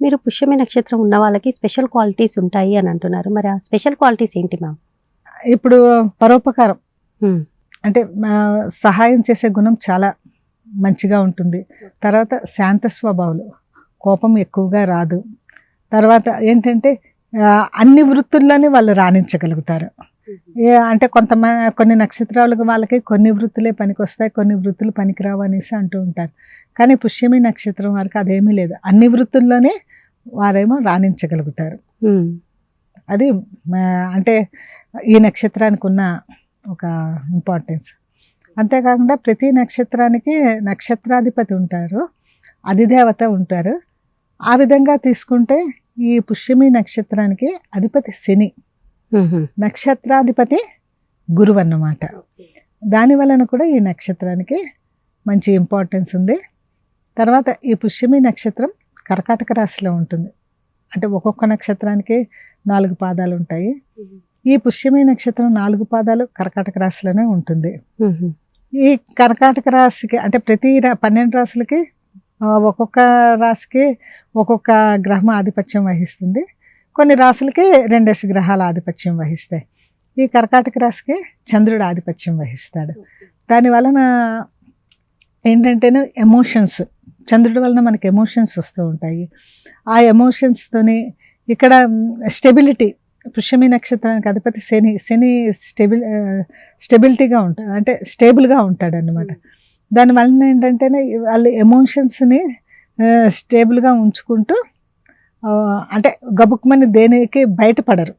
మీరు పుష్యమి నక్షత్రం ఉన్న వాళ్ళకి స్పెషల్ క్వాలిటీస్ ఉంటాయి అని అంటున్నారు. మరి ఆ స్పెషల్ క్వాలిటీస్ ఏంటి మ్యామ్? ఇప్పుడు పరోపకారం అంటే సహాయం చేసే గుణం చాలా మంచిగా ఉంటుంది. తర్వాత శాంత స్వభావాలు, కోపం ఎక్కువగా రాదు. తర్వాత ఏంటంటే అన్ని వృత్తుల్లోనే వాళ్ళు రాణించగలుగుతారు. అంటే కొన్ని నక్షత్రాలకు వాళ్ళకి కొన్ని వృత్తులే పనికొస్తాయి, కొన్ని వృత్తులు పనికిరావు అనేసి అంటూ ఉంటారు. కానీ పుష్యమి నక్షత్రం వారికి అదేమీ లేదు, అన్ని వృత్తుల్లోనే వారేమో రాణించగలుగుతారు. అది అంటే ఈ నక్షత్రానికి ఉన్న ఒక ఇంపార్టెన్స్. అంతేకాకుండా ప్రతి నక్షత్రానికి నక్షత్రాధిపతి ఉంటారు, అధిదేవత ఉంటారు. ఆ విధంగా తీసుకుంటే ఈ పుష్యమి నక్షత్రానికి అధిపతి శని, నక్షత్రాధిపతి గురువు అన్నమాట. దాని వలన కూడా ఈ నక్షత్రానికి మంచి ఇంపార్టెన్స్ ఉంది. తర్వాత ఈ పుష్యమి నక్షత్రం కర్కాటక రాశిలో ఉంటుంది. అంటే ఒక్కొక్క నక్షత్రానికి 4 పాదాలు ఉంటాయి. ఈ పుష్యమి నక్షత్రం 4 పాదాలు కర్కాటక రాశిలోనే ఉంటుంది. ఈ కర్కాటక రాశికి అంటే ప్రతి 12 రాశులకి ఒక్కొక్క రాశికి ఒక్కొక్క గ్రహం ఆధిపత్యం వహిస్తుంది. కొన్ని రాశులకి 2 గ్రహాల ఆధిపత్యం వహిస్తాయి. ఈ కర్కాటక రాశికి చంద్రుడు ఆధిపత్యం వహిస్తాడు. దాని వలన ఏంటంటేనే ఎమోషన్స్, చంద్రుడి వలన మనకి ఎమోషన్స్ వస్తూ ఉంటాయి. ఆ ఎమోషన్స్తోని ఇక్కడ స్టెబిలిటీ, పుష్యమి నక్షత్రానికి అధిపతి శని స్టెబిలిటీగా ఉంటాడు, అంటే స్టేబుల్గా ఉంటాడు అన్నమాట. దానివలన ఏంటంటేనే వాళ్ళు ఎమోషన్స్ని స్టేబుల్గా ఉంచుకుంటూ అంటే గబుక్మని దేనికి బయటపడరు.